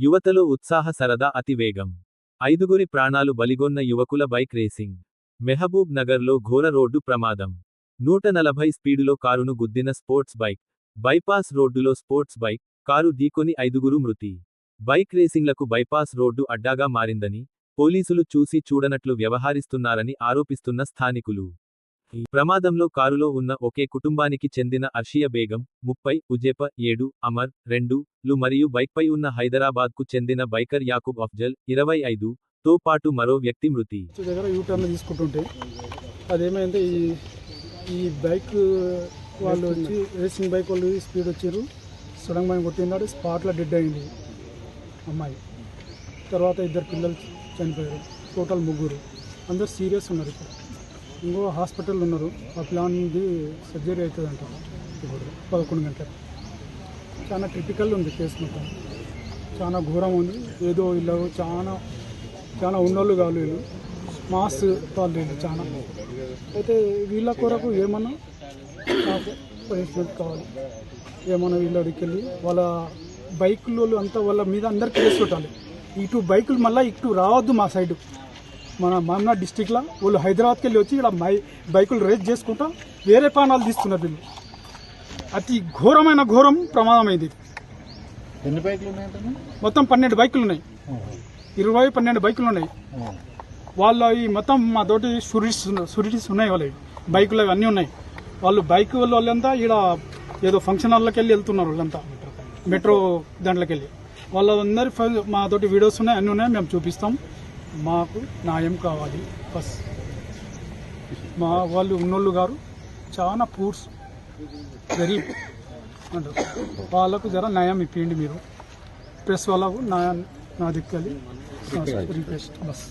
యువతలో ఉత్సాహ సరదా అతివేగం. 5గురి ప్రాణాలు బలిగొన్న యువకుల బైక్ రేసింగ్. మెహబూబ్ నగర్లో ఘోర రోడ్డు ప్రమాదం. 140 స్పీడులో కారును గుద్దిన స్పోర్ట్స్ బైక్. బైపాస్ రోడ్డులో స్పోర్ట్స్ బైక్, కారు ఢీకొని 5గురు మృతి. బైక్ రేసింగ్లకు బైపాస్ రోడ్డు అడ్డాగా మారిందని, పోలీసులు చూసి చూడనట్లు వ్యవహరిస్తున్నారని ఆరోపిస్తున్న స్థానికులు. ఈ ప్రమాదంలో కారులో ఉన్న ఒకే కుటుంబానికి చెందిన అర్షియా బేగం, 30, ఉజేప, 7, అమర్, 2, లు మరియు బైక్పై ఉన్న హైదరాబాద్కు చెందిన బైకర్ యాకూబ్ అఫ్జల్, 25, తో పాటు మరో వ్యక్తి మృతి. దగ్గర యూటర్న్ తీసుకుంటుంటే అదేమైంది, ఈ బైక్ వాళ్ళు వచ్చి రేసింగ్ బైక్ వాళ్ళు స్పీడ్ వచ్చారు, సడన్ గా కొట్టినాడు, స్పాట్లో డెడ్ అయింది అమ్మాయి. తర్వాత 2 పిల్లలు చనిపోయారు, టోటల్ 3. అందరు సీరియస్ ఉన్నారు. ఇప్పుడు ఇంకో హాస్పిటల్ ఉన్నారు. ఆ ప్లాన్ది సర్జరీ అవుతుందంట ఇప్పుడు 11 గంటలకు. చాలా క్రిటికల్ ఉంది కేసు మొత్తం, చాలా ఘోరం ఉంది. ఏదో ఇలా చాలా ఉన్నోళ్ళు కాదు, వీళ్ళు మాస్ వాళ్ళు వీళ్ళు చాలా. అయితే వీళ్ళ కొరకు ఏమన్నా నాకు పనిష్మెంట్ కావాలి, ఏమన్నా వీళ్ళ అడిగి వెళ్ళి వాళ్ళ బైకులు అంతా వాళ్ళ మీద అందరు కేసు పెట్టాలి. ఇటు బైకులు మళ్ళీ ఇటు రావద్దు మా సైడ్. మన మహమ్నాడ్ డిస్టిక్లో వాళ్ళు హైదరాబాద్కి వెళ్ళి వచ్చి ఇక్కడ బైకులు రేస్ చేసుకుంటా వేరే ప్రాణాలు తీస్తున్నారు వీళ్ళు. అతి ఘోరమైన ప్రమాదం అయింది. ఎన్ని బైకులు ఉన్నాయి? మొత్తం 12 బైకులు ఉన్నాయి. 12 బైకులు ఉన్నాయి. వాళ్ళ ఈ మొత్తం మా తోటి షూరిటీస్ ఉన్నాయి. వాళ్ళవి బైకులు అన్నీ ఉన్నాయి. వాళ్ళు బైక్ వాళ్ళంతా ఇక్కడ ఏదో ఫంక్షన్ హాల్లోకి వెళ్ళి వెళ్తున్నారు. వాళ్ళంతా మెట్రో దాంట్లోకి వెళ్ళి వాళ్ళందరి మా తోటి వీడియోస్ ఉన్నాయి, అన్నీ ఉన్నాయి, మేము చూపిస్తాం. మాకు న్యాయం కావాలి బస్. మా వాళ్ళు ఉన్నోళ్ళు గారు చాలా పూర్స్ గరీబ్ అంటారు, వాళ్ళకు జర న్యాయం ఇప్పిండి మీరు. ప్రెస్ వాళ్ళకు నా దిక్కు రిక్వెస్ట్ బస్.